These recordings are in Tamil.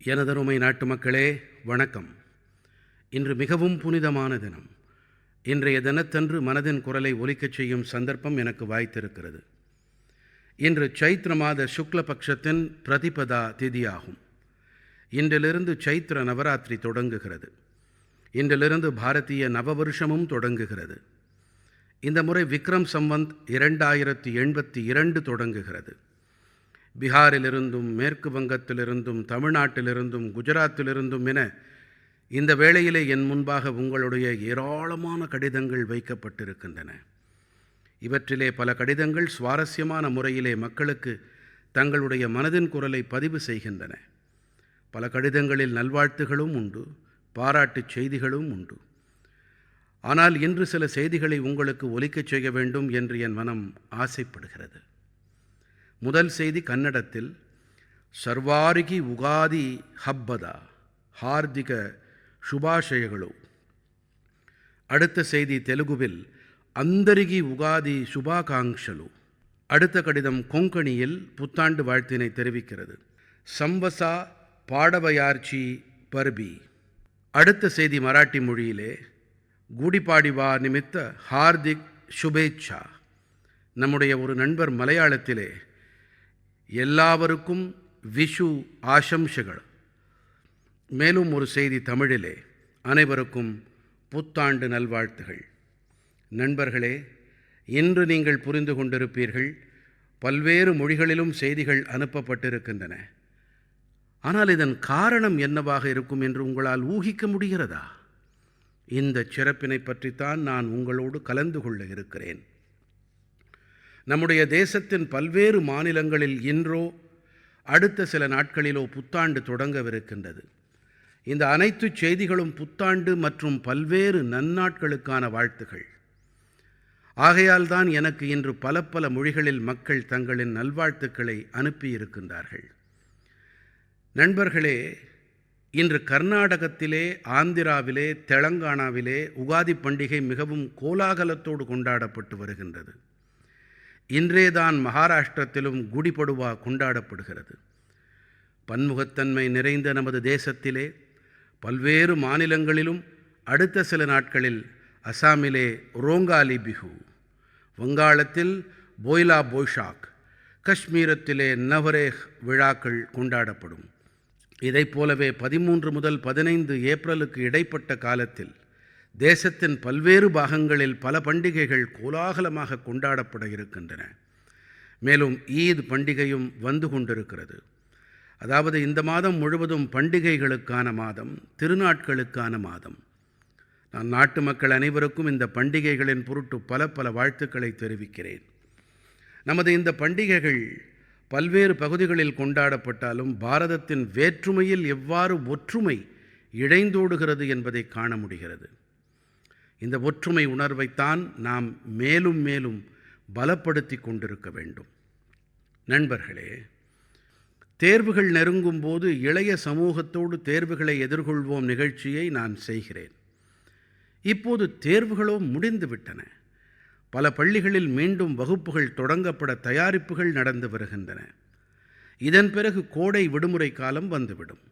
எனதருமை நாட்டு மக்களே, வணக்கம். இன்று மிகவும் புனிதமான தினம். இன்றைய தினத்தன்று மனதின் குரலை ஒலிக்கச் செய்யும் சந்தர்ப்பம் எனக்கு வாய்த்திருக்கிறது. இன்று சைத்ர மாத சுக்ல பட்சத்தின் பிரதிபதா திதியாகும். இன்றிலிருந்து சைத்ர நவராத்திரி தொடங்குகிறது. இன்றிலிருந்து பாரதிய நவவருஷமும் தொடங்குகிறது. இந்த முறை விக்ரம் சம்வத் 2082 தொடங்குகிறது. பீகாரிலிருந்தும் மேற்கு வங்கத்திலிருந்தும் தமிழ்நாட்டிலிருந்தும் குஜராத்திலிருந்தும் என இந்த வேளையிலே என் முன்பாக உங்களுடைய ஏராளமான கடிதங்கள் வைக்கப்பட்டிருக்கின்றன. இவற்றிலே பல கடிதங்கள் சுவாரஸ்யமான முறையிலே மக்களுக்கு தங்களுடைய மனதின் குரலை பதிவு செய்கின்றன. பல கடிதங்களில் நல்வாழ்த்துகளும் உண்டு, பாராட்டுச் செய்திகளும் உண்டு. ஆனால் இன்று சில செய்திகளை உங்களுக்கு ஒலிக்கச் செய்ய வேண்டும் என்று என் மனம் ஆசைப்படுகிறது. முதல் செய்தி கன்னடத்தில், சர்வாரிகி உகாதி ಹಬ್ಬದ ಹಾರ್ದಿಕ ಶುಭಾಶಯಗಳು. அடுத்த செய்தி தெலுங்குவில், அந்தரிகி உகாதி சுபாகாங்ஷலு. அடுத்த கடிதம் கொங்கணியில் புத்தாண்டு வாழ்த்தினை தெரிவிக்கிறது. சம்வசா பாடவயார்ச்சி பர்பி. அடுத்த செய்தி மராட்டி மொழியிலே, குடிபாடிவா நிமித்த ஹார்திக் சுபேச்சா. நம்முடைய ஒரு நண்பர் மலையாளத்திலே, எல்லாருக்கும் விஷு ஆசம்சைகள். மேலும் ஒரு செய்தி தமிழிலே, அனைவருக்கும் புத்தாண்டு நல்வாழ்த்துகள். நண்பர்களே, இன்று நீங்கள் புரிந்து கொண்டிருப்பீர்கள், பல்வேறு மொழிகளிலும் செய்திகள் அனுப்பப்பட்டிருக்கின்றன. ஆனால் இதன் காரணம் என்னவாக இருக்கும் என்று உங்களால் ஊகிக்க முடிகிறதா? இந்த சிறப்பினை பற்றித்தான் நான் உங்களோடு கலந்து கொள்ள இருக்கிறேன். நம்முடைய தேசத்தின் பல்வேறு மாநிலங்களில் இன்றோ அடுத்த சில நாட்களிலோ புத்தாண்டு தொடங்கவிருக்கின்றது. இந்த அனைத்து செய்திகளும் புத்தாண்டு மற்றும் பல்வேறு நன்னாட்களுக்கான வாழ்த்துகள். ஆகையால் தான் எனக்கு இன்று பல மொழிகளில் மக்கள் தங்களின் நல்வாழ்த்துக்களை அனுப்பியிருக்கின்றார்கள். நண்பர்களே, இன்று கர்நாடகத்திலே, ஆந்திராவிலே, தெலங்கானாவிலே உகாதி பண்டிகை மிகவும் கோலாகலத்தோடு கொண்டாடப்பட்டு வருகின்றது. இன்றேதான் மகாராஷ்டிரத்திலும் குடிபடுவா கொண்டாடப்படுகிறது. பன்முகத்தன்மை நிறைந்த நமது தேசத்திலே பல்வேறு மாநிலங்களிலும் அடுத்த சில நாட்களில் அசாமிலே ரோங்காலி பிஹு, வங்காளத்தில் போய்லா போய்ஷாக், காஷ்மீரத்திலே நவ்ரேஹ் விழாக்கள் கொண்டாடப்படும். இதைப் போலவே 13 முதல் 15 ஏப்ரலுக்கு இடைப்பட்ட காலத்தில் தேசத்தின் பல்வேறு பாகங்களில் பல பண்டிகைகள் கோலாகலமாக கொண்டாடப்பட இருக்கின்றன. மேலும் ஈத் பண்டிகையும் வந்து கொண்டிருக்கிறது. அதாவது இந்த மாதம் முழுவதும் பண்டிகைகளுக்கான மாதம், திருநாட்களுக்கான மாதம். நான் நாட்டு மக்கள் அனைவருக்கும் இந்த பண்டிகைகளின் பொருட்டு பல வாழ்த்துக்களை தெரிவிக்கிறேன். நமது இந்த பண்டிகைகள் பல்வேறு பகுதிகளில் கொண்டாடப்பட்டாலும் பாரதத்தின் வேற்றுமையில் எவ்வாறு ஒற்றுமை இழைந்தோடுகிறது என்பதை காண முடிகிறது. இந்த ஒற்றுமை உணர்வைத்தான் நாம் மேலும் மேலும் பலப்படுத்தி கொண்டிருக்க வேண்டும். நண்பர்களே, தேர்வுகள் நெருங்கும் போது இளைய சமூகத்தோடு தேர்வுகளை எதிர்கொள்வோம் நிகழ்ச்சியை நான் செய்கிறேன். இப்போது தேர்வுகளோ முடிந்துவிட்டன. பல பள்ளிகளில் மீண்டும் வகுப்புகள் தொடங்கப்பட தயாரிப்புகள் நடந்து வருகின்றன. இதன் பிறகு கோடை விடுமுறை காலம் வந்துவிடும்.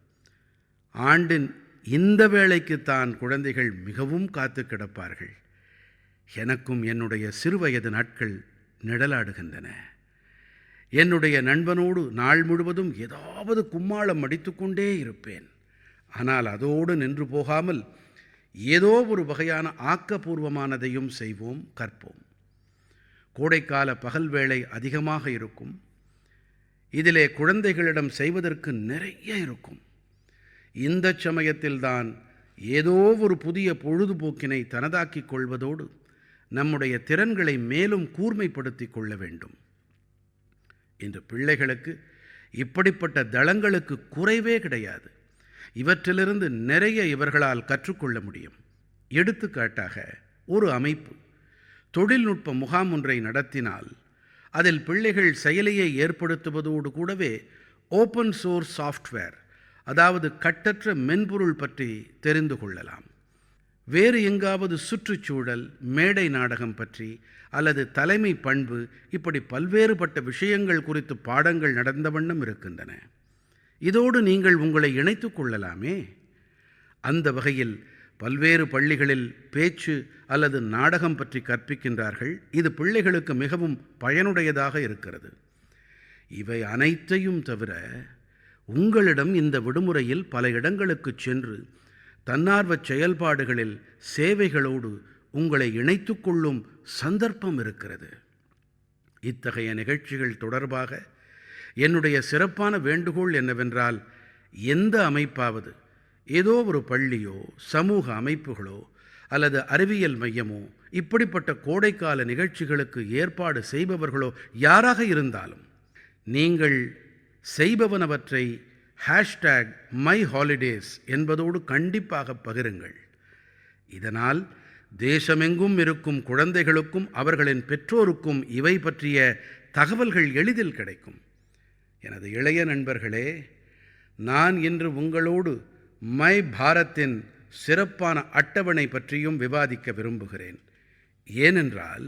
ஆண்டின் இந்த வேளைக்குத்தான் குழந்தைகள் மிகவும் காத்து கிடப்பார்கள். எனக்கும் என்னுடைய சிறுவயது நாட்கள் நிழலாடுகின்றன. என்னுடைய நண்பனோடு நாள் முழுவதும் ஏதாவது கும்மாளம் அடித்துக்கொண்டே இருப்பேன். ஆனால் அதோடு நின்று போகாமல் ஏதோ ஒரு வகையான ஆக்கப்பூர்வமானதையும் செய்வோம், கற்போம். கோடைக்கால பகல் வேளை அதிகமாக இருக்கும். இதிலே குழந்தைகளிடம் செய்வதற்கு நிறைய இருக்கும். இந்த சமயத்தில்தான் ஏதோ ஒரு புதிய பொழுதுபோக்கினை தனதாக்கிக் கொள்வதோடு நம்முடைய திறன்களை மேலும் கூர்மைப்படுத்திக் கொள்ள வேண்டும். இன்று பிள்ளைகளுக்கு இப்படிப்பட்ட தளங்களுக்கு குறைவே கிடையாது. இவற்றிலிருந்து நிறைய இவர்களால் கற்றுக்கொள்ள முடியும். எடுத்துக்காட்டாக, ஒரு அமைப்பு தொழில்நுட்ப முகாம் ஒன்றை நடத்தினால் அதில் பிள்ளைகள் செயலியை ஏற்படுத்துவதோடு கூடவே ஓப்பன் சோர்ஸ் சாஃப்ட்வேர், அதாவது கட்டற்ற மென்பொருள் பற்றி தெரிந்து கொள்ளலாம். வேறு எங்காவது சுற்றுச்சூழல், மேடை நாடகம் பற்றி அல்லது தலைமை பண்பு, இப்படி பல்வேறுபட்ட விஷயங்கள் குறித்து பாடங்கள் நடந்த வண்ணம் இருக்கின்றன. இதோடு நீங்கள் உங்களை இணைத்துக் கொள்ளலாமே. அந்த வகையில் பல்வேறு பள்ளிகளில் பேச்சு அல்லது நாடகம் பற்றி கற்பிக்கின்றார்கள். இது பிள்ளைகளுக்கு மிகவும் பயனுடையதாக இருக்கிறது. இவை அனைத்தையும் தவிர உங்களிடம் இந்த விடுமுறையில் பல இடங்களுக்குச் சென்று தன்னார்வச் செயல்பாடுகளில் சேவைகளோடு உங்களை இணைத்துக் கொள்ளும் சந்தர்ப்பம் இருக்கிறது. இத்தகைய நிகழ்ச்சிகள் தொடர்பாக என்னுடைய சிறப்பான வேண்டுகோள் என்னவென்றால், எந்த அமைப்பாவது, ஏதோ ஒரு பள்ளியோ சமூக அமைப்புகளோ அல்லது அறிவியல் மையமோ இப்படிப்பட்ட கோடைக்கால நிகழ்ச்சிகளுக்கு ஏற்பாடு செய்பவர்களோ யாராக இருந்தாலும் நீங்கள் செய்பவனவற்றை #myholidays என்பதோடு கண்டிப்பாக பகிருங்கள். இதனால் தேசமெங்கும் இருக்கும் குழந்தைகளுக்கும் அவர்களின் பெற்றோருக்கும் இவை பற்றிய தகவல்கள் எளிதில் கிடைக்கும். எனது இளைய நண்பர்களே, நான் இன்று உங்களோடு மை பாரத்தின் சிறப்பான அட்டவணை பற்றியும் விவாதிக்க விரும்புகிறேன். ஏனென்றால்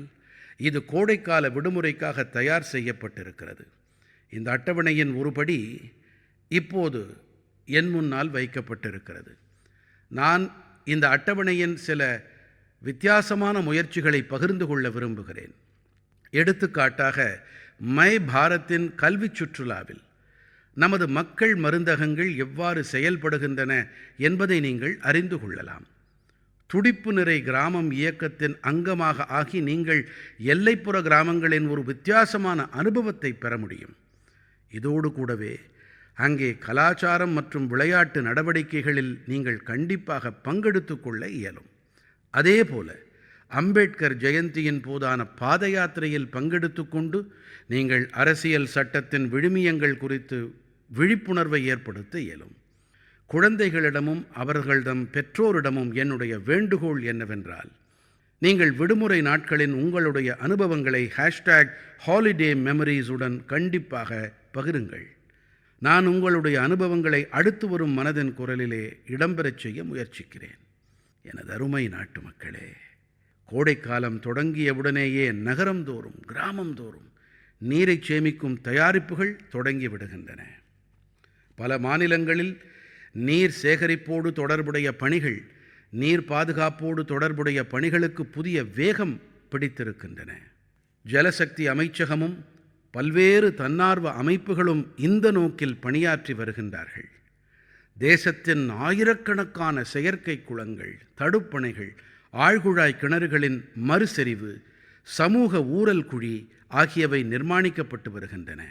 இது கோடைக்கால விடுமுறைக்காக தயார் செய்யப்பட்டிருக்கிறது. இந்த அட்டவணையின் ஒருபடி இப்போது என் முன்னால் வைக்கப்பட்டிருக்கிறது. நான் இந்த அட்டவணையின் சில வித்தியாசமான முயற்சிகளை பகிர்ந்து கொள்ள விரும்புகிறேன். எடுத்துக்காட்டாக, மை பாரத்தின் கல்வி சுற்றுலாவில் நமது மக்கள் மருந்தகங்கள் எவ்வாறு செயல்படுகின்றன என்பதை நீங்கள் அறிந்து கொள்ளலாம். துடிப்பு நிறை கிராமம் இயக்கத்தின் அங்கமாக ஆகி நீங்கள் எல்லைப்புற கிராமங்களின் ஒரு வித்தியாசமான அனுபவத்தை பெற முடியும். இதோடு கூடவே அங்கே கலாச்சாரம் மற்றும் விளையாட்டு நடவடிக்கைகளில் நீங்கள் கண்டிப்பாக பங்கெடுத்து கொள்ள இயலும். அதேபோல அம்பேத்கர் ஜெயந்தியின் போதான பாத யாத்திரையில் பங்கெடுத்து கொண்டு நீங்கள் அரசியல் சட்டத்தின் விழுமியங்கள் குறித்து விழிப்புணர்வை ஏற்படுத்த இயலும். குழந்தைகளிடமும் அவர்களிடம் பெற்றோரிடமும் என்னுடைய வேண்டுகோள் என்னவென்றால், நீங்கள் விடுமுறை நாட்களின் உங்களுடைய அனுபவங்களை #holiday_memories உடன் கண்டிப்பாக பகிருங்கள். நான் உங்களுடைய அனுபவங்களை அடுத்து வரும் மனதின் குரலிலே இடம்பெறச் செய்ய முயற்சிக்கிறேன். எனது அருமை நாட்டு மக்களே, கோடைக்காலம் தொடங்கியவுடனேயே நகரந்தோறும் கிராமந்தோறும் நீரை சேமிக்கும் தயாரிப்புகள் தொடங்கிவிடுகின்றன. பல மாநிலங்களில் நீர் சேகரிப்போடு தொடர்புடைய பணிகள், நீர் பாதுகாப்போடு தொடர்புடைய பணிகளுக்கு புதிய வேகம் பிடித்திருக்கின்றன. ஜலசக்தி அமைச்சகமும் பல்வேறு தன்னார்வ அமைப்புகளும் இந்த நோக்கில் பணியாற்றி வருகின்றார்கள். தேசத்தின் ஆயிரக்கணக்கான செயற்கை குளங்கள், தடுப்பணைகள், ஆழ்குழாய் கிணறுகளின் மறுசெறிவு, சமூக ஊரல் குழி ஆகியவை நிர்மாணிக்கப்பட்டு வருகின்றன.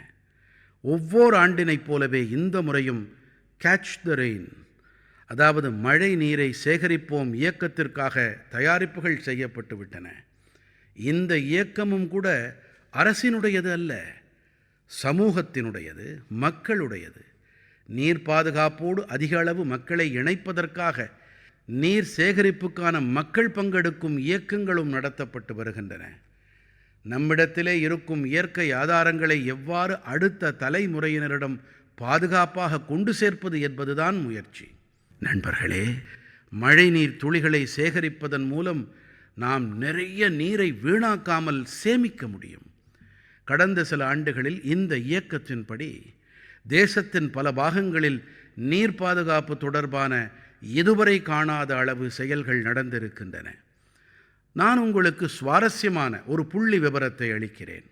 ஒவ்வொரு ஆண்டினைப் போலவே இந்த முறையும் கேட்ச் த ரெயின், அதாவது மழை நீரை சேகரிப்போம் இயக்கத்திற்காக தயாரிப்புகள் செய்யப்பட்டு விட்டன. இந்த இயக்கமும் கூட அரசினுடையது அல்ல, சமூகத்தினுடையது, மக்களுடையது. நீர் பாதுகாப்போடு அதிக அளவு மக்களை இணைப்பதற்காக நீர் சேகரிப்புக்கான மக்கள் பங்கெடுக்கும் இயக்கங்களும் நடத்தப்பட்டு வருகின்றன. நம்மிடத்திலே இருக்கும் இயற்கை ஆதாரங்களை எவ்வாறு அடுத்த தலைமுறையினரிடம் பாதுகாப்பாக கொண்டு சேர்ப்பது என்பதுதான் முயற்சி. நண்பர்களே, மழைநீர் துளிகளை சேகரிப்பதன் மூலம் நாம் நிறைய நீரை வீணாக்காமல் சேமிக்க முடியும். கடந்த சில ஆண்டுகளில் இந்த இயக்கத்தின்படி தேசத்தின் பல பாகங்களில் நீர் பாதுகாப்பு தொடர்பான இதுவரை காணாத அளவு செயல்கள் நடந்திருக்கின்றன. நான் உங்களுக்கு சுவாரஸ்யமான ஒரு புள்ளி விவரத்தை அளிக்கிறேன்.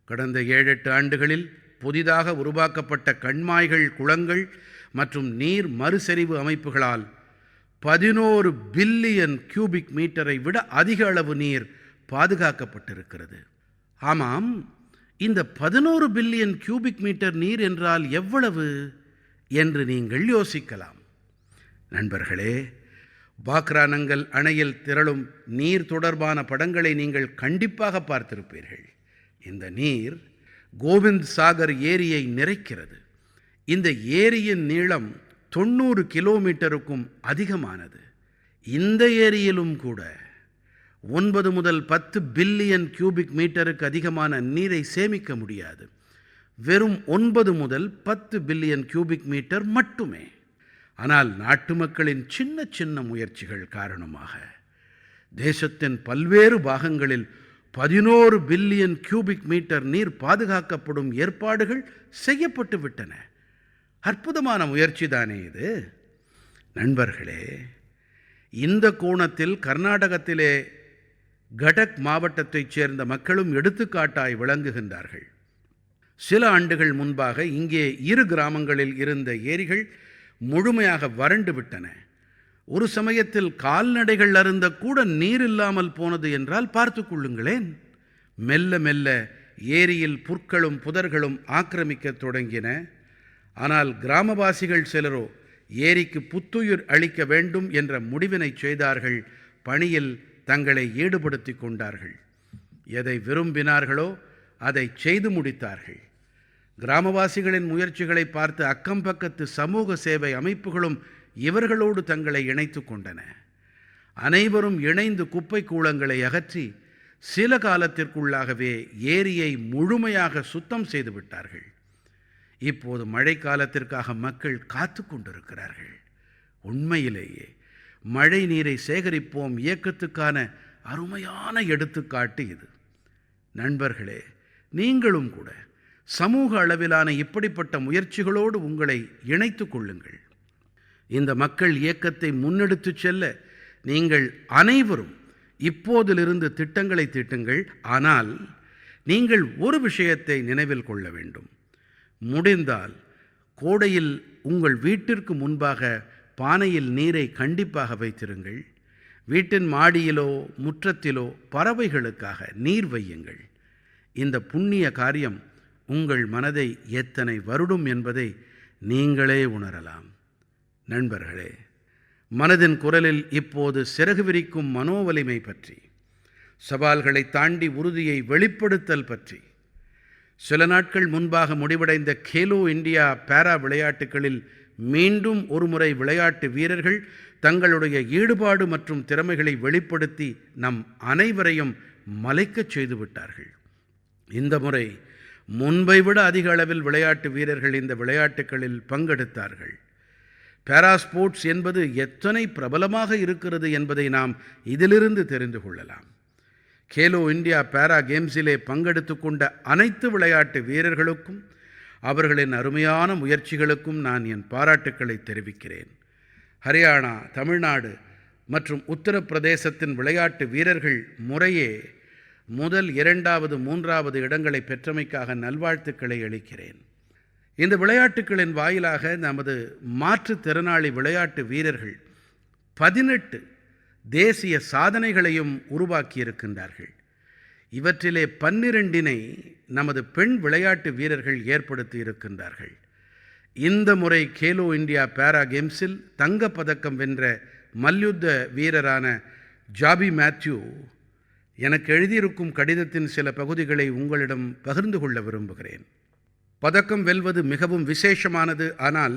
கடந்த 7-8 ஆண்டுகளில் புதிதாக உருவாக்கப்பட்ட கண்மாய்கள், குளங்கள் மற்றும் நீர் மறுசெறிவு அமைப்புகளால் 11 பில்லியன் கியூபிக் மீட்டரை விட அதிக அளவு நீர் பாதுகாக்கப்பட்டிருக்கிறது. ஆமாம், இந்த 11 பில்லியன் கியூபிக் மீட்டர் நீர் என்றால் எவ்வளவு என்று நீங்கள் யோசிக்கலாம். நண்பர்களே, பாக்ரானங்கல் அணையில் திரளும் நீர் தொடர்பான படங்களை நீங்கள் கண்டிப்பாக பார்த்திருப்பீர்கள். இந்த நீர் கோவிந்த் சாகர் ஏரியை நிறைக்கிறது. இந்த ஏரியின் நீளம் 90 கிலோமீட்டருக்கும் அதிகமானது. இந்த ஏரியிலும் கூட 9 முதல் 10 பில்லியன் கியூபிக் மீட்டருக்கு அதிகமான நீரை சேமிக்க முடியாது. வெறும் 9 முதல் 10 பில்லியன் கியூபிக் மீட்டர் மட்டுமே. ஆனால் நாட்டு மக்களின் சின்ன சின்ன முயற்சிகள் காரணமாக தேசத்தின் பல்வேறு பாகங்களில் 11 பில்லியன் கியூபிக் மீட்டர் நீர் பாதுகாக்கப்படும் ஏற்பாடுகள் செய்யப்பட்டு விட்டன. அற்புதமான முயற்சி தானே இது. நண்பர்களே, இந்த கோணத்தில் கர்நாடகத்திலே கடக் மாவட்டத்தைச் சேர்ந்த மக்களும் எடுத்துக்காட்டாய் விளங்குகின்றார்கள். சில ஆண்டுகள் முன்பாக இங்கே 2 கிராமங்களில் இருந்த ஏரிகள் முழுமையாக வறண்டு விட்டன. ஒரு சமயத்தில் கால்நடைகள் அருந்தக்கூட நீர் இல்லாமல் போனது என்றால் பார்த்துக் கொள்ளுங்களேன். மெல்ல மெல்ல ஏரியில் புற்களும் புதர்களும் ஆக்கிரமிக்கத் தொடங்கின. ஆனால் கிராமவாசிகள் சிலரோ ஏரிக்கு புத்துயிர் அளிக்க வேண்டும் என்ற முடிவினை செய்தார்கள். பணியில் தங்களை ஈடுபடுத்தி கொண்டார்கள். எதை விரும்பினார்களோ அதை செய்து முடித்தார்கள். கிராமவாசிகளின் முயற்சிகளை பார்த்து அக்கம் பக்கத்து சமூக சேவை அமைப்புகளும் இவர்களோடு தங்களை இணைத்து கொண்டன. அனைவரும் இணைந்து குப்பை கூளங்களை அகற்றி சில காலத்திற்குள்ளாகவே ஏரியை முழுமையாக சுத்தம் செய்து விட்டார்கள். இப்போது மழை காலத்திற்காக மக்கள் காத்து கொண்டிருக்கிறார்கள். உண்மையிலேயே மழை நீரை சேகரிப்போம் இயக்கத்துக்கான அருமையான எடுத்துக்காட்டு இது. நண்பர்களே, நீங்களும் கூட சமூக அளவிலான இப்படிப்பட்ட முயற்சிகளோடு உங்களை இணைத்து கொள்ளுங்கள். இந்த மக்கள் இயக்கத்தை முன்னெடுத்துச் செல்ல நீங்கள் அனைவரும் இப்போதிலிருந்து திட்டங்களை தீட்டுங்கள். ஆனால் நீங்கள் ஒரு விஷயத்தை நினைவில் கொள்ள வேண்டும். முடிந்தால் கோடையில் உங்கள் வீட்டிற்கு முன்பாக பானையில் நீரை கண்டிப்பாக வைத்திருங்கள். வீட்டின் மாடியிலோ முற்றத்திலோ பறவைகளுக்காக நீர் வையுங்கள். இந்த புண்ணிய காரியம் உங்கள் மனதை எத்தனை வருடும் என்பதை நீங்களே உணரலாம். நண்பர்களே, மனதின் குரலில் இப்போது சிறகு விரிக்கும் மனோவலிமை பற்றி, சவால்களை தாண்டி உறுதியை வெளிப்படுத்தல் பற்றி, சில நாட்கள் முன்பாக முடிவடைந்த கேலோ இந்தியா பாரா விளையாட்டுகளில் மீண்டும் ஒருமுறை விளையாட்டு வீரர்கள் தங்களுடைய ஈடுபாடு மற்றும் திறமைகளை வெளிப்படுத்தி நம் அனைவரையும் மலைக்கச் செய்துவிட்டார்கள். இந்த முறை முன்பை விட அதிக அளவில் விளையாட்டு வீரர்கள் இந்த விளையாட்டுகளில் பங்கெடுத்தார்கள். பாரா ஸ்போர்ட்ஸ் என்பது எத்தனை பிரபலமாக இருக்கிறது என்பதை நாம் இதிலிருந்து தெரிந்து கொள்ளலாம். கேலோ இந்தியா பாரா கேம்ஸிலே பங்கெடுத்து கொண்ட அனைத்து விளையாட்டு வீரர்களுக்கும் அவர்களின் அருமையான முயற்சிகளுக்கும் நான் என் பாராட்டுக்களை தெரிவிக்கிறேன். ஹரியானா, தமிழ்நாடு மற்றும் உத்தரப்பிரதேசத்தின் விளையாட்டு வீரர்கள் முறையே முதல், 2வது, 3வது இடங்களை பெற்றமைக்காக நல்வாழ்த்துக்களை அளிக்கிறேன். இந்த விளையாட்டுகளின் வாயிலாக நமது மாற்றுத்திறனாளி விளையாட்டு வீரர்கள் 18 தேசிய சாதனைகளையும் உருவாக்கியிருக்கின்றார்கள். இவற்றிலே 12னை நமது பெண் விளையாட்டு வீரர்கள் ஏற்படுத்தி இருக்கின்றார்கள். இந்த முறை கேலோ இந்தியா பாரா கேம்ஸில் தங்கப்பதக்கம் வென்ற மல்யுத்த வீரரான ஜாபி மேத்யூ எனக்கு எழுதியிருக்கும் கடிதத்தின் சில பகுதிகளை உங்களிடம் பகிர்ந்து கொள்ள விரும்புகிறேன். பதக்கம் வெல்வது மிகவும் விசேஷமானது. ஆனால்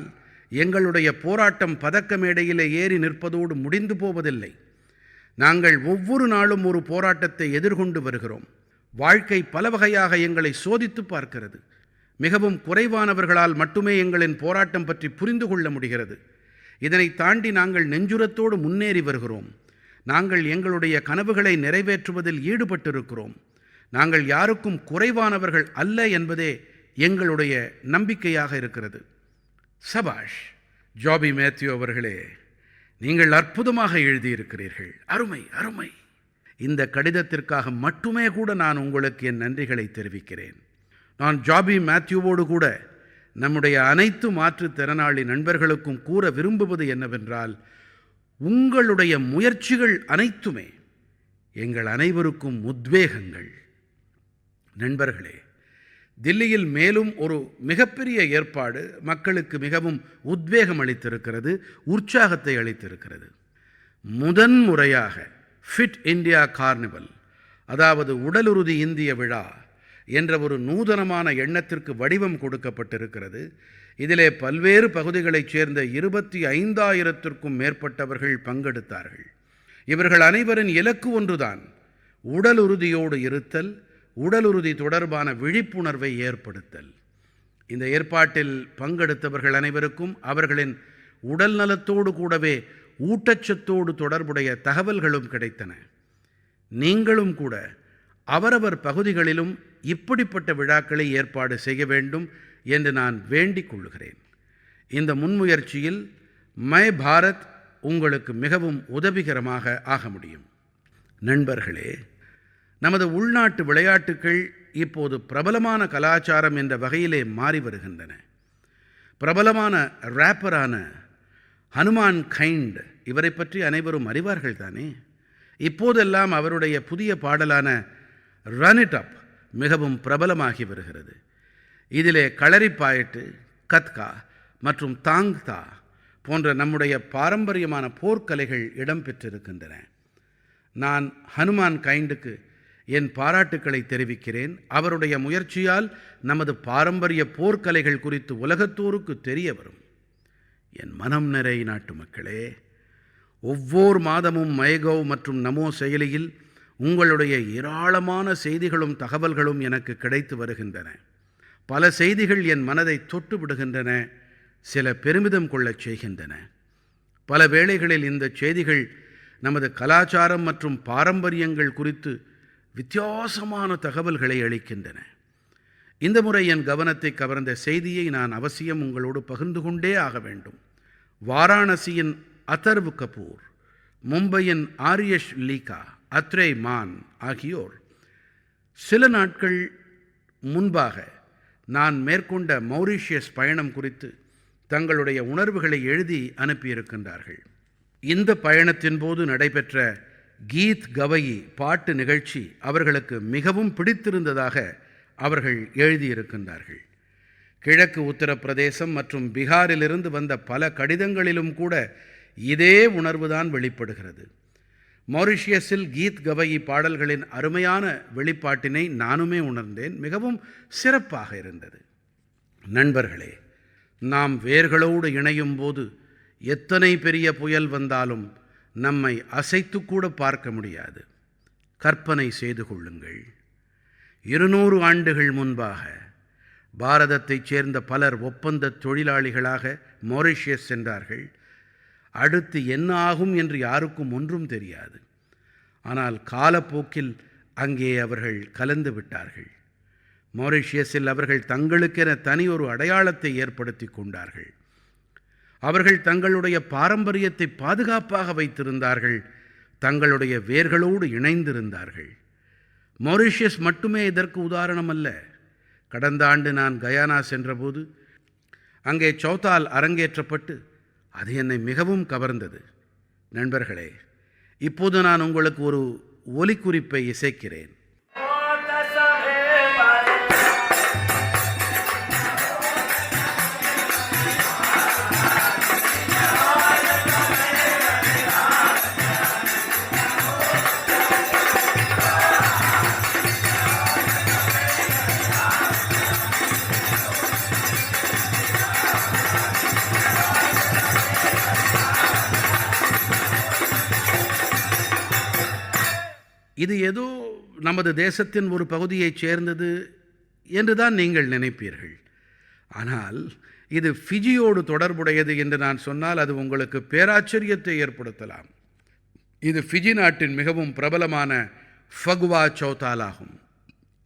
எங்களுடைய போராட்டம் பதக்க மேடையிலே ஏறி நிற்பதோடு முடிந்து போவதில்லை. நாங்கள் ஒவ்வொரு நாளும் ஒரு போராட்டத்தை எதிர்கொண்டு வருகிறோம். வாழ்க்கை பல வகையாக எங்களை சோதித்து பார்க்கிறது. மிகவும் குறைவானவர்களால் மட்டுமே எங்களின் போராட்டம் பற்றி புரிந்து கொள்ள முடிகிறது. இதனை தாண்டி நாங்கள் நெஞ்சுரத்தோடு முன்னேறி வருகிறோம். நாங்கள் எங்களுடைய கனவுகளை நிறைவேற்றுவதில் ஈடுபட்டிருக்கிறோம். நாங்கள் யாருக்கும் குறைவானவர்கள் அல்ல என்பதே எங்களுடைய நம்பிக்கையாக இருக்கிறது. சபாஷ் ஜாபி மேத்யூ அவர்களே, நீங்கள் அற்புதமாக எழுதியிருக்கிறீர்கள். அருமை அருமை. இந்த கடிதத்திற்காக மட்டுமே கூட நான் உங்களுக்கு என் நன்றிகளை தெரிவிக்கிறேன். நான் ஜாபி மேத்யூவோடு கூட நம்முடைய அனைத்து மாற்றுத்திறனாளி நண்பர்களுக்கும் கூற விரும்புவது என்னவென்றால், உங்களுடைய முயற்சிகள் அனைத்துமே எங்கள் அனைவருக்கும் உத்வேகங்கள். நண்பர்களே, தில்லியில் மேலும் ஒரு மிகப்பெரிய ஏற்பாடு மக்களுக்கு மிகவும் உத்வேகம் அளித்திருக்கிறது, உற்சாகத்தை அளித்திருக்கிறது. முதன்முறையாக ஃபிட் இந்தியா கார்னிவல், அதாவது உடலுறுதி இந்திய விழா என்ற ஒரு நூதனமான எண்ணத்திற்கு வடிவம் கொடுக்கப்பட்டிருக்கிறது. இதிலே பல்வேறு பகுதிகளைச் சேர்ந்த 25,000த்திற்கும் மேற்பட்டவர்கள் பங்கெடுத்தார்கள். இவர்கள் அனைவரின் இலக்கு ஒன்றுதான்: உடலுறுதியோடு இருத்தல், உடலுறுதி தொடர்பான விழிப்புணர்வை ஏற்படுத்தல். இந்த ஏற்பாட்டில் பங்கெடுத்தவர்கள் அனைவருக்கும் அவர்களின் உடல் நலத்தோடு கூடவே ஊட்டச்சத்தோடு தொடர்புடைய தகவல்களும் கிடைத்தன. நீங்களும் கூட அவரவர் பகுதிகளிலும் இப்படிப்பட்ட விழாக்களை ஏற்பாடு செய்ய வேண்டும் என்று நான் வேண்டிக் கொள்கிறேன். இந்த முன்முயற்சியில் மை பாரத் உங்களுக்கு மிகவும் உதவிகரமாக ஆக முடியும். நண்பர்களே, நமது உள்நாட்டு விளையாட்டுக்கள் இப்போது பிரபலமான கலாச்சாரம் என்ற வகையிலே மாறி வருகின்றன. பிரபலமான ரேப்பரான ஹனுமான் கைண்ட் இவரை பற்றி அனைவரும் அறிவார்கள் தானே. இப்போதெல்லாம் அவருடைய புதிய பாடலான ரன் இட் அப் மிகவும் பிரபலமாகி வருகிறது. இதிலே களரிப்பாயட்டு, கத்கா மற்றும் தாங்தா போன்ற நம்முடைய பாரம்பரியமான போர்க்கலைகள் இடம்பெற்றிருக்கின்றன. நான் ஹனுமான் கைண்டுக்கு என் பாராட்டுக்களை தெரிவிக்கிறேன். அவருடைய முயற்சியால் நமது பாரம்பரிய போர்க்கலைகள் குறித்து உலகத்தோருக்கு தெரிய வரும். என் மனம் நிறை நாட்டுமக்களே, ஒவ்வொரு மாதமும் மைகவ் மற்றும் நமோ செயலியில் உங்களுடைய ஏராளமான செய்திகளும் தகவல்களும் எனக்கு கிடைத்து வருகின்றன. பல செய்திகள் என் மனதை தொட்டு விடுகின்றன, சில பெருமிதம் கொள்ளச் செய்கின்றன. பல வேளைகளில் இந்த செய்திகள் நமது கலாச்சாரம் மற்றும் பாரம்பரியங்கள் குறித்து வித்தியாசமான தகவல்களை அளிக்கின்றன. இந்த முறை என் கவனத்தை கவர்ந்த செய்தியை நான் அவசியம் உங்களோடு பகிர்ந்து கொண்டே ஆக வேண்டும். வாராணசியின் அதர்வ் கபூர், மும்பையின் ஆரியஷ் லீகா, அத்ரேய் மான் ஆகியோர் சில நாட்கள் முன்பாக நான் மேற்கொண்ட மௌரிஷியஸ் பயணம் குறித்து தங்களுடைய உணர்வுகளை எழுதி அனுப்பியிருக்கின்றார்கள். இந்த பயணத்தின் போது நடைபெற்ற கீத் கவயி பாட்டு நிகழ்ச்சி அவர்களுக்கு மிகவும் பிடித்திருந்ததாக அவர்கள் எழுதியிருக்கின்றார்கள். கிழக்கு உத்தரப்பிரதேசம் மற்றும் பீகாரிலிருந்து வந்த பல கடிதங்களிலும் கூட இதே உணர்வுதான் வெளிப்படுகிறது. மொரிஷியஸில் கீத் கவயி பாடல்களின் அருமையான வெளிப்பாட்டினை நானுமே உணர்ந்தேன். மிகவும் சிறப்பாக இருந்தது. நண்பர்களே, நாம் வேர்களோடு இணையும் போது எத்தனை பெரிய புயல் வந்தாலும் நம்மை அசைத்துக்கூட பார்க்க முடியாது. கற்பனை செய்து கொள்ளுங்கள், 200 ஆண்டுகள் முன்பாக பாரதத்தைச் சேர்ந்த பலர் ஒப்பந்த தொழிலாளிகளாக மொரிஷியஸ் சென்றார்கள். அடுத்து என்ன ஆகும் என்று யாருக்கும் ஒன்றும் தெரியாது. ஆனால் காலப்போக்கில் அங்கே அவர்கள் கலந்து விட்டார்கள். மொரிஷியஸில் அவர்கள் தங்களுக்கென தனியொரு அடையாளத்தை ஏற்படுத்தி கொண்டார்கள். அவர்கள் தங்களுடைய பாரம்பரியத்தை பாதுகாப்பாக வைத்திருந்தார்கள், தங்களுடைய வேர்களோடு இணைந்திருந்தார்கள். மொரிஷியஸ் மட்டுமே இதற்கு உதாரணம் அல்ல. கடந்த ஆண்டு நான் கயானா சென்றபோது அங்கே சௌதால் அரங்கேற்றப்பட்டு அது என்னை மிகவும் கவர்ந்தது. நண்பர்களே, இப்போது நான் உங்களுக்கு ஒரு ஒலிக்குறிப்பை இசைக்கிறேன். இது ஏதோ நமது தேசத்தின் ஒரு பகுதியைச் சேர்ந்தது என்று தான் நீங்கள் நினைப்பீர்கள். ஆனால் இது ஃபிஜியோடு தொடர்புடையது என்று நான் சொன்னால் அது உங்களுக்கு பேராச்சரியத்தை ஏற்படுத்தலாம். இது ஃபிஜி நாட்டின் மிகவும் பிரபலமான ஃபகுவா சௌதால் ஆகும்.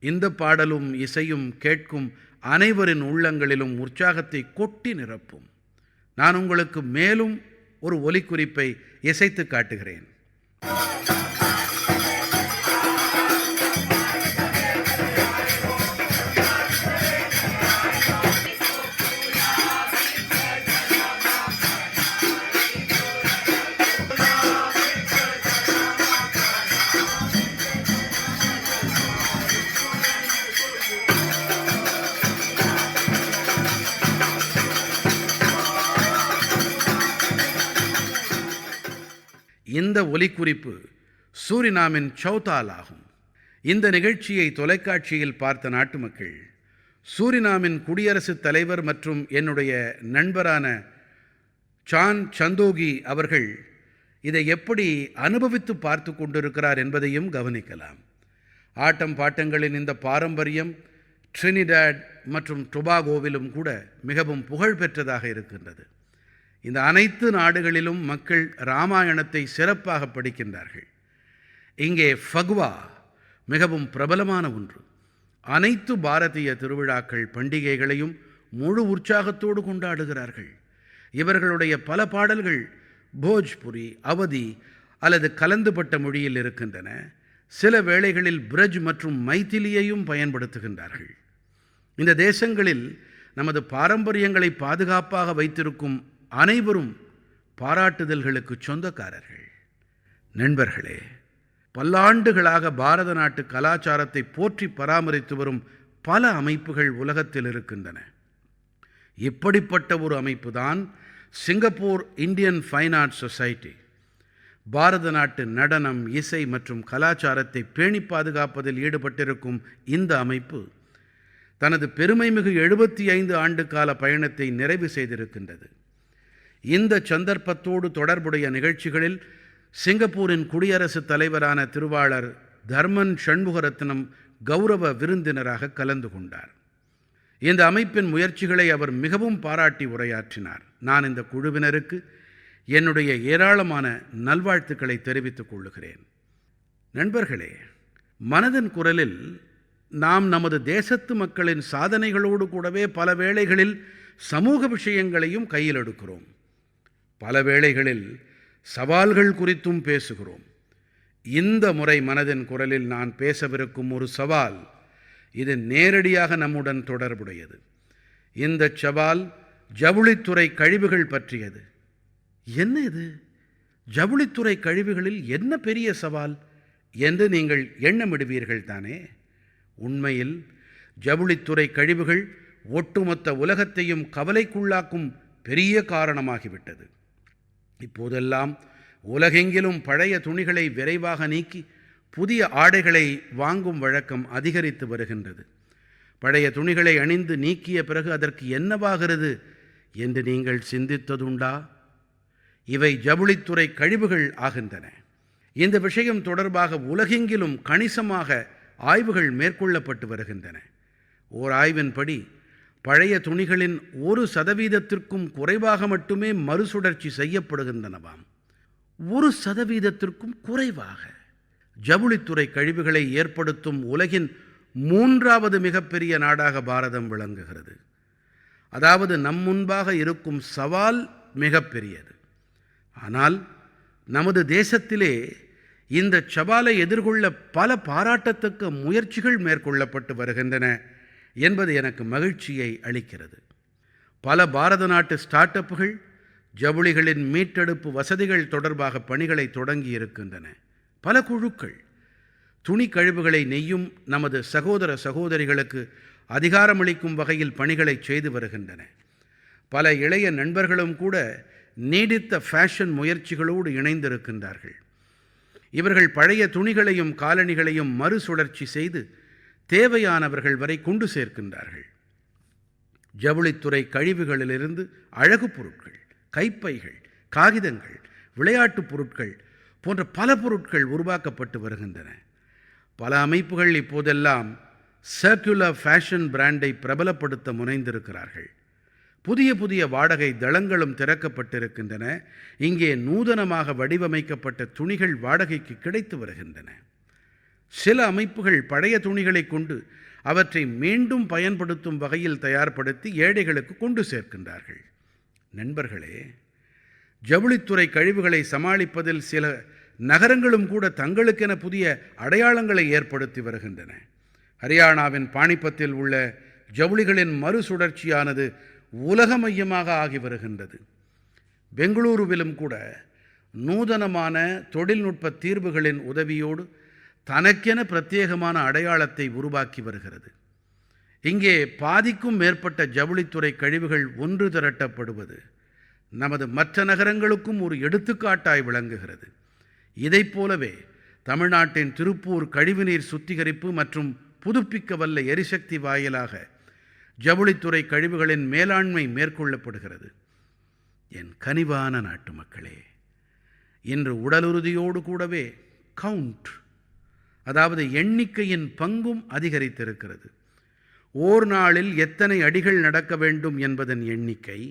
இந்த பாடலும் இசையும் கேட்கும் அனைவரின் உள்ளங்களிலும் உற்சாகத்தை கொட்டி நிரப்பும். நான் உங்களுக்கு மேலும் ஒரு ஒலிக்குறிப்பை இசைத்து காட்டுகிறேன். இந்த ஒலிக்குறிப்பு சூரினாமின் சௌதால் ஆகும். இந்த நிகழ்ச்சியை தொலைக்காட்சியில் பார்த்த நாட்டு மக்கள் சூரினாமின் குடியரசுத் தலைவர் மற்றும் என்னுடைய நண்பரான சான் சந்தோகி அவர்கள் இதை எப்படி அனுபவித்து பார்த்து கொண்டிருக்கிறார் என்பதையும் கவனிக்கலாம். ஆட்டம் பாட்டங்களின் இந்த பாரம்பரியம் ட்ரினிடாட் மற்றும் டொபாகோவிலும் கூட மிகவும் புகழ் பெற்றதாக இருக்கின்றது. இந்த அனைத்து நாடுகளிலும் மக்கள் இராமாயணத்தை சிறப்பாக படிக்கின்றார்கள். இங்கே ஃபகுவா மிகவும் பிரபலமான ஒன்று. அனைத்து பாரதிய திருவிழாக்கள் பண்டிகைகளையும் முழு உற்சாகத்தோடு கொண்டாடுகிறார்கள். இவர்களுடைய பல பாடல்கள் போஜ்புரி, அவதி அல்லது கலந்துபட்ட மொழியில் இருக்கின்றன. சில வேளைகளில் பிரஜ் மற்றும் மைதிலியையும் பயன்படுத்துகின்றார்கள். இந்த தேசங்களில் நமது பாரம்பரியங்களை பாதுகாப்பாக வைத்திருக்கும் அனைவரும் பாராட்டுதல்களுக்கு சொந்தக்காரர்கள். நண்பர்களே, பல்லாண்டுகளாக பாரத நாட்டு கலாச்சாரத்தை போற்றி பராமரித்து வரும் பல அமைப்புகள் உலகத்தில் இருக்கின்றன. இப்படிப்பட்ட ஒரு அமைப்பு தான் Singapore Indian fine arts society. பாரத நாட்டு நடனம், இசை மற்றும் கலாச்சாரத்தை பேணி பாதுகாப்பதில் ஈடுபட்டிருக்கும் இந்த அமைப்பு தனது பெருமைமிகு 75 ஆண்டுகால பயணத்தை நிறைவு செய்திருக்கின்றது. இந்த சந்தர்ப்பத்தோடு தொடர்புடைய நிகழ்ச்சிகளில் சிங்கப்பூரின் குடியரசுத் தலைவரான திருவாளர் தர்மன் ஷண்முகரத்னம் கௌரவ விருந்தினராக கலந்து கொண்டார். இந்த அமைப்பின் முயற்சிகளை அவர் மிகவும் பாராட்டி உரையாற்றினார். நான் இந்த குழுவினருக்கு என்னுடைய ஏராளமான நல்வாழ்த்துக்களை தெரிவித்துக் கொள்ளுகிறேன். நண்பர்களே, மனதின் குரலில் நாம் நமது தேசத்து மக்களின் சாதனைகளோடு கூடவே பல வேளைகளில் சமூக விஷயங்களையும் கையில் எடுக்கிறோம். பல வேளைகளில் சவால்கள் குறித்தும் பேசுகிறோம். இந்த முறை மனதின் குரலில் நான் பேசவிருக்கும் ஒரு சவால், இது நேரடியாக நம்முடன் தொடர்புடையது. இந்த சவால் ஜவுளித்துறை கழிவுகள் பற்றியது. என்ன இது? ஜவுளித்துறை கழிவுகளில் என்ன பெரிய சவால் என்று நீங்கள் எண்ணமிடுவீர்கள் தானே? உண்மையில் ஜவுளித்துறை கழிவுகள் ஒட்டுமொத்த உலகத்தையும் கவலைக்குள்ளாக்கும் பெரிய காரணமாகிவிட்டது. இப்போதெல்லாம் உலகெங்கிலும் பழைய துணிகளை விரைவாக நீக்கி புதிய ஆடைகளை வாங்கும் வழக்கம் அதிகரித்து வருகின்றது. பழைய துணிகளை அணிந்து நீக்கிய பிறகு அதற்கு என்னவாகிறது என்று நீங்கள் சிந்தித்ததுண்டா? இவை ஜவுளித்துறை கழிவுகள் ஆகின்றன. இந்த விஷயம் தொடர்பாக உலகெங்கிலும் கணிசமாக ஆய்வுகள் மேற்கொள்ளப்பட்டு வருகின்றன. ஓர் ஆய்வின்படி பழைய துணிகளின் 1% குறைவாக மட்டுமே மறுசுழற்சி செய்யப்படுகின்றனவாம். 1% குறைவாக. ஜவுளித்துறை கழிவுகளை ஏற்படுத்தும் உலகின் 3வது மிகப்பெரிய நாடாக பாரதம் விளங்குகிறது. அதாவது நம் முன்பாக இருக்கும் சவால் மிகப்பெரியது. ஆனால் நமது தேசத்திலே இந்த சவாலை எதிர்கொள்ள பல பாராட்டத்தக்க முயற்சிகள் மேற்கொள்ளப்பட்டு வருகின்றன என்பது எனக்கு மகிழ்ச்சியை அளிக்கிறது. பல பாரத நாட்டு ஸ்டார்ட் அப்புகள் ஜவுளிகளின் மீட்டெடுப்பு வசதிகள் தொடர்பாக பணிகளை தொடங்கி இருக்கின்றன. பல குழுக்கள் துணி கழிவுகளை நெய்யும் நமது சகோதர சகோதரிகளுக்கு அதிகாரமளிக்கும் வகையில் பணிகளை செய்து வருகின்றன. பல இளைய நண்பர்களும் கூட நீடித்த ஃபேஷன் முயற்சிகளோடு இணைந்திருக்கின்றார்கள். இவர்கள் பழைய துணிகளையும் காலணிகளையும் மறுசுழற்சி செய்து தேவையானவர்கள் வரை கொண்டு சேர்க்கின்றார்கள். ஜவுளித்துறை கழிவுகளிலிருந்து அழகு பொருட்கள், கைப்பைகள், காகிதங்கள், விளையாட்டுப் பொருட்கள் போன்ற பல பொருட்கள் உருவாக்கப்பட்டு வருகின்றன. பல அமைப்புகள் இப்போதெல்லாம் சர்க்குலர் ஃபேஷன் பிராண்டை பிரபலப்படுத்த முனைந்திருக்கிறார்கள். புதிய புதிய வாடகை தளங்களும் திறக்கப்பட்டிருக்கின்றன. இங்கே நூதனமாக வடிவமைக்கப்பட்ட துணிகள் வாடகைக்கு கிடைத்து வருகின்றன. சில அமைப்புகள் பழைய துணிகளை கொண்டு அவற்றை மீண்டும் பயன்படுத்தும் வகையில் தயார்படுத்தி ஏழைகளுக்கு கொண்டு சேர்க்கின்றார்கள். நண்பர்களே, ஜவுளித்துறை கழிவுகளை சமாளிப்பதில் சில நகரங்களும் கூட தங்களுக்கென புதிய அடையாளங்களை ஏற்படுத்தி வருகின்றன. ஹரியானாவின் பாணிபத்தில் உள்ள ஜவுளிகளின் மறுசுழற்சியானது உலக மையமாக ஆகி வருகின்றது. பெங்களூருவிலும் கூட நூதனமான தொழில்நுட்ப தீர்வுகளின் உதவியோடு தனக்கென பிரத்யேகமான அடையாளத்தை உருவாக்கி வருகிறது. இங்கே பாதிக்கும் மேற்பட்ட ஜவுளித்துறை கழிவுகள் ஒன்று திரட்டப்படுவது நமது மற்ற நகரங்களுக்கும் ஒரு எடுத்துக்காட்டாய் விளங்குகிறது. இதைப் போலவே தமிழ்நாட்டின் திருப்பூர் கழிவுநீர் சுத்திகரிப்பு மற்றும் புதுப்பிக்கவல்ல எரிசக்தி வாயிலாக ஜவுளித்துறை கழிவுகளின் மேலாண்மை மேற்கொள்ளப்படுகிறது. என் கனிவான நாட்டு மக்களே, இன்று உடலுறுதியோடு கூடவே கவுண்ட், அதாவது எண்ணிக்கையின் பங்கும் அதிகரித்திருக்கிறது. ஓர் நாளில் எத்தனை அடிகள் நடக்க வேண்டும் என்பதன் எண்ணிக்கை,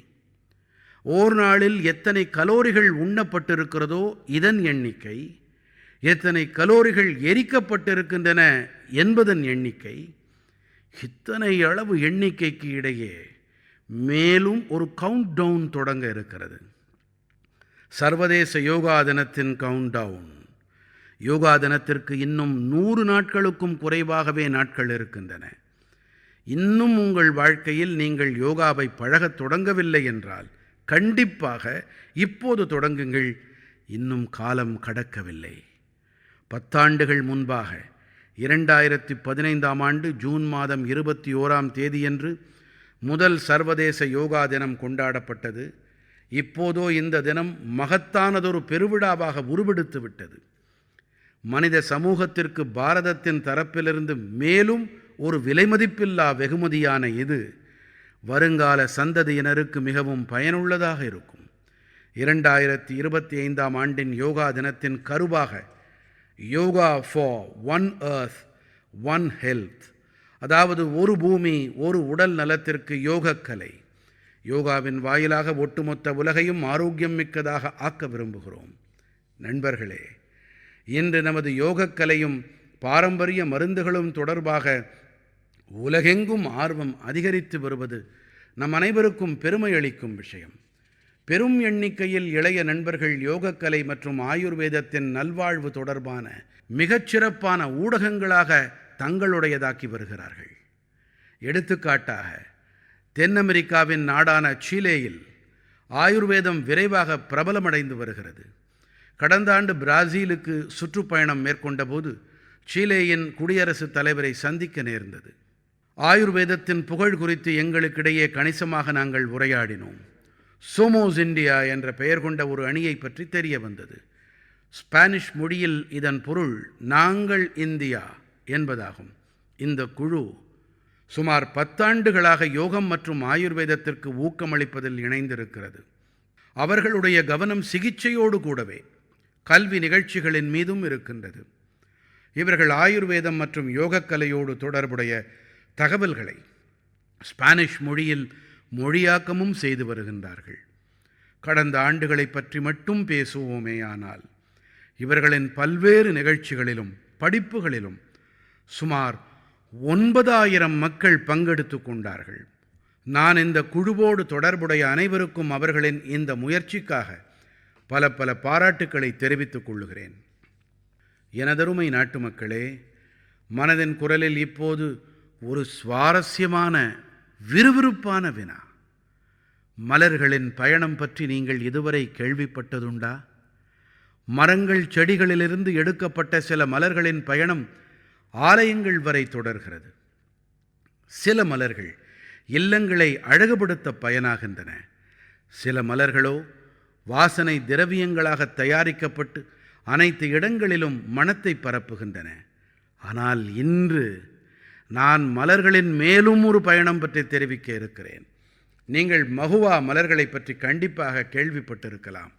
ஓர் நாளில் எத்தனை கலோரிகள் உண்ணப்பட்டிருக்கிறதோ இதன் எண்ணிக்கை, எத்தனை கலோரிகள் எரிக்கப்பட்டிருக்கின்றன என்பதன் எண்ணிக்கை, இத்தனை அளவு எண்ணிக்கைக்கு இடையே மேலும் ஒரு கவுண்ட் டவுன் தொடங்க இருக்கிறது. சர்வதேச யோகா தினத்தின் கவுண்ட் டவுன். யோகா தினத்திற்கு இன்னும் 100 நாட்களுக்கும் குறைவாகவே நாட்கள் இருக்கின்றன. இன்னும் உங்கள் வாழ்க்கையில் நீங்கள் யோகாவை பழகத் தொடங்கவில்லை என்றால் கண்டிப்பாக இப்போது தொடங்குங்கள். இன்னும் காலம் கடக்கவில்லை. 10 ஆண்டுகள் முன்பாக 2015ஆம் ஆண்டு ஜூன் மாதம் 21ஆம் தேதியன்று முதல் சர்வதேச யோகா தினம் கொண்டாடப்பட்டது. இப்போதோ இந்த தினம் மகத்தானதொரு பெருவிழாவாக உருவெடுத்து விட்டது. மனித சமூகத்திற்கு பாரதத்தின் தரப்பிலிருந்து மேலும் ஒரு விலைமதிப்பில்லா வெகுமதியான இது வருங்கால சந்ததியினருக்கு மிகவும் பயனுள்ளதாக இருக்கும். 2025ஆம் ஆண்டின் யோகா தினத்தின் கருவாக yoga for one earth one health, அதாவது ஒரு பூமி ஒரு உடல் நலத்திற்கு யோகக்கலை. யோகாவின் வாயிலாக ஒட்டுமொத்த உலகையும் ஆரோக்கியம் மிக்கதாக ஆக்க விரும்புகிறோம். நண்பர்களே, இன்று நமது யோகக்கலையும் பாரம்பரிய மருந்துகளும் தொடர்பாக உலகெங்கும் ஆர்வம் அதிகரித்து வருவது நம் அனைவருக்கும் பெருமை அளிக்கும் விஷயம். பெரும் எண்ணிக்கையில் இளைய நண்பர்கள் யோகக்கலை மற்றும் ஆயுர்வேதத்தின் நல்வாழ்வு தொடர்பான மிகச்சிறப்பான ஊடகங்களாக தங்களுடையதாக்கி வருகிறார்கள். எடுத்துக்காட்டாக, தென் அமெரிக்காவின் நாடான சீலேயில் ஆயுர்வேதம் விரைவாக பிரபலமடைந்து வருகிறது. கடந்த ஆண்டு பிரேசிலுக்கு சுற்றுப்பயணம் மேற்கொண்ட போது சீலேயின் குடியரசுத் தலைவரை சந்திக்க நேர்ந்தது. ஆயுர்வேதத்தின் புகழ் குறித்து எங்களுக்கிடையே கணிசமாக நாங்கள் உரையாடினோம். சோமோஸ் இந்தியா என்ற பெயர் கொண்ட ஒரு அணியை பற்றி தெரிய வந்தது. ஸ்பானிஷ் மொழியில் இதன் பொருள் நாங்கள் இந்தியா என்பதாகும். இந்த குழு சுமார் 10 ஆண்டுகளாக யோகம் மற்றும் ஆயுர்வேதத்திற்கு ஊக்கமளிப்பதில் இணைந்திருக்கிறது. அவர்களுடைய கவனம் சிகிச்சையோடு கூடவே கல்வி நிகழ்ச்சிகளின் மீதும் இருக்கின்றது. இவர்கள் ஆயுர்வேதம் மற்றும் யோகக்கலையோடு தொடர்புடைய தகவல்களை ஸ்பானிஷ் மொழியில் மொழியாக்கமும் செய்து வருகின்றார்கள். கடந்த ஆண்டுகளை பற்றி மட்டும் பேசுவோமேயானால் இவர்களின் பல்வேறு நிகழ்ச்சிகளிலும் படிப்புகளிலும் சுமார் 9000 மக்கள் பங்கெடுத்து கொண்டார்கள். நான் இந்த குழுவோடு தொடர்புடைய அனைவருக்கும் அவர்களின் இந்த முயற்சிக்காக பல பல பாராட்டுக்களை தெரிவித்துக் கொள்ளுகிறேன். எனதருமை நாட்டு மக்களே, மனதின் குரலில் இப்போது ஒரு சுவாரஸ்யமான விறுவிறுப்பான வினா. மலர்களின் பயணம் பற்றி நீங்கள் இதுவரை கேள்விப்பட்டதுண்டா? மரங்கள் செடிகளிலிருந்து எடுக்கப்பட்ட சில மலர்களின் பயணம் ஆலயங்கள் வரை தொடர்கிறது. சில மலர்கள் இல்லங்களை அழகுபடுத்த பயனாகின்றன. சில மலர்களோ வாசனை திரவியங்களாக தயாரிக்கப்பட்டு அனைத்து இடங்களிலும் மணத்தை பரப்புகின்றன. ஆனால் இன்று நான் மலர்களின் மேலும் ஒரு பயணம் பற்றி தெரிவிக்க இருக்கிறேன். நீங்கள் மகுவா மலர்களை பற்றி கண்டிப்பாக கேள்விப்பட்டிருக்கலாம்.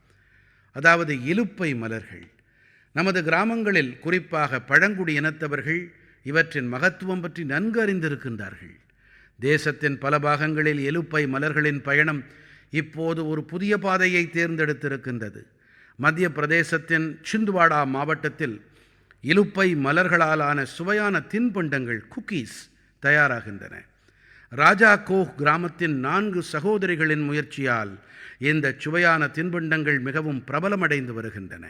அதாவது இலுப்பை மலர்கள். நமது கிராமங்களில் குறிப்பாக பழங்குடி இனத்தவர்கள் இவற்றின் மகத்துவம் பற்றி நன்கு அறிந்திருக்கின்றார்கள். தேசத்தின் பல பாகங்களில் இலுப்பை மலர்களின் பயணம் இப்போது ஒரு புதிய பாதையை தேர்ந்தெடுத்திருக்கின்றது. மத்திய பிரதேசத்தின் சிந்த்வாடா மாவட்டத்தில் இலுப்பை மலர்களாலான சுவையான தின்பண்டங்கள் குக்கீஸ் தயாராகின்றன. ராஜா கோஹ் கிராமத்தின் 4 சகோதரிகளின் முயற்சியால் இந்த சுவையான தின்பண்டங்கள் மிகவும் பிரபலமடைந்து வருகின்றன.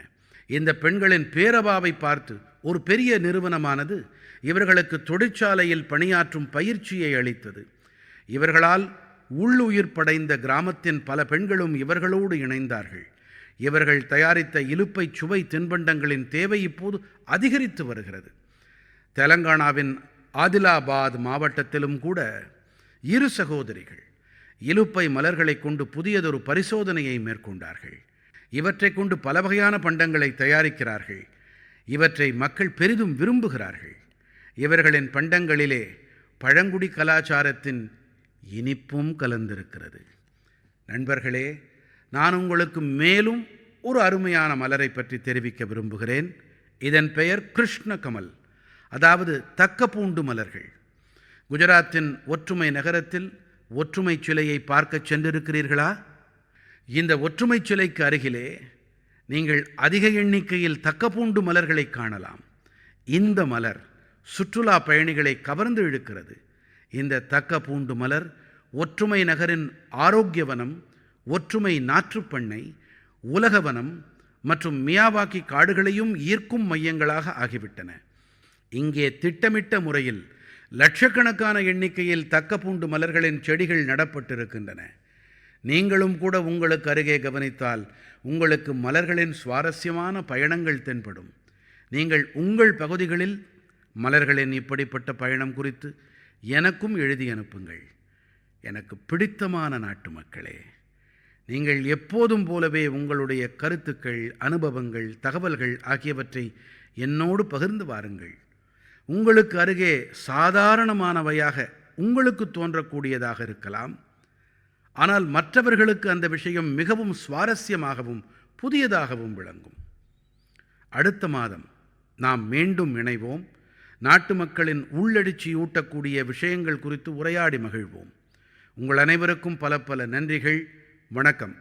இந்த பெண்களின் பேரவாவை பார்த்து ஒரு பெரிய நிறுவனமானது இவர்களுக்கு தொழிற்சாலையில் பணியாற்றும் பயிற்சியை அளித்தது. இவர்களால் உள்ளுயிர் படைந்த கிராமத்தின் பல பெண்களும் இவர்களோடு இணைந்தார்கள். இவர்கள் தயாரித்த இலுப்பை சுவை தின்பண்டங்களின் தேவை இப்போது அதிகரித்து வருகிறது. தெலங்கானாவின் ஆதிலாபாத் மாவட்டத்திலும் கூட 2 சகோதரிகள் இலுப்பை மலர்களை கொண்டு புதியதொரு பரிசோதனையை மேற்கொண்டார்கள். இவற்றை கொண்டு பல வகையான பண்டங்களை தயாரிக்கிறார்கள். இவற்றை மக்கள் பெரிதும் விரும்புகிறார்கள். இவர்களின் பண்டங்களிலே பழங்குடி கலாச்சாரத்தின் இனிப்பும் கலந்திருக்கிறது. நண்பர்களே, நான் உங்களுக்கு மேலும் ஒரு அருமையான மலரை பற்றி தெரிவிக்க விரும்புகிறேன். இதன் பெயர் கிருஷ்ண கமல், அதாவது தக்கப்பூண்டு மலர்கள். குஜராத்தின் ஒற்றுமை நகரத்தில் ஒற்றுமை சிலையை பார்க்க சென்றிருக்கிறீர்களா? இந்த ஒற்றுமை சிலைக்கு அருகிலே நீங்கள் அதிக எண்ணிக்கையில் தக்கப்பூண்டு மலர்களை காணலாம். இந்த மலர் சுற்றுலா பயணிகளை கவர்ந்து இழுக்கிறது. இந்த தக்கப்பூண்டு மலர் ஒற்றுமை நகரின் ஆரோக்கியவனம், ஒற்றுமை நாற்றுப்பண்ணை, உலகவனம் மற்றும் மியாவாக்கி காடுகளையும் ஈர்க்கும் மையங்களாக ஆகிவிட்டன. இங்கே திட்டமிட்ட முறையில் லட்சக்கணக்கான எண்ணிக்கையில் தக்கப்பூண்டு மலர்களின் செடிகள் நடப்பட்டிருக்கின்றன. நீங்களும் கூட உங்களுக்கு அருகே கவனித்தால் உங்களுக்கு மலர்களின் சுவாரஸ்யமான பயணங்கள் தென்படும். நீங்கள் உங்கள் பகுதிகளில் மலர்களின் இப்படிப்பட்ட பயணம் குறித்து எனக்கும் எழுதி அனுப்புங்கள். எனக்கு பிடித்தமான நாட்டு மக்களே, நீங்கள் எப்போதும் போலவே உங்களுடைய கருத்துக்கள், அனுபவங்கள், தகவல்கள் ஆகியவற்றை என்னோடு பகிர்ந்து வாருங்கள். உங்களுக்கு அருகே சாதாரணமானவையாக உங்களுக்கு தோன்றக்கூடியதாக இருக்கலாம். ஆனால் மற்றவர்களுக்கு அந்த விஷயம் மிகவும் சுவாரஸ்யமாகவும் புதியதாகவும் விளங்கும். அடுத்த மாதம் நாம் மீண்டும் இணைவோம். நாட்டு மக்களின் உள்ளெழுச்சியூட்டக்கூடிய விஷயங்கள் குறித்து உரையாடி மகிழ்வோம். உங்கள் அனைவருக்கும் பல பல நன்றிகள். வணக்கம்.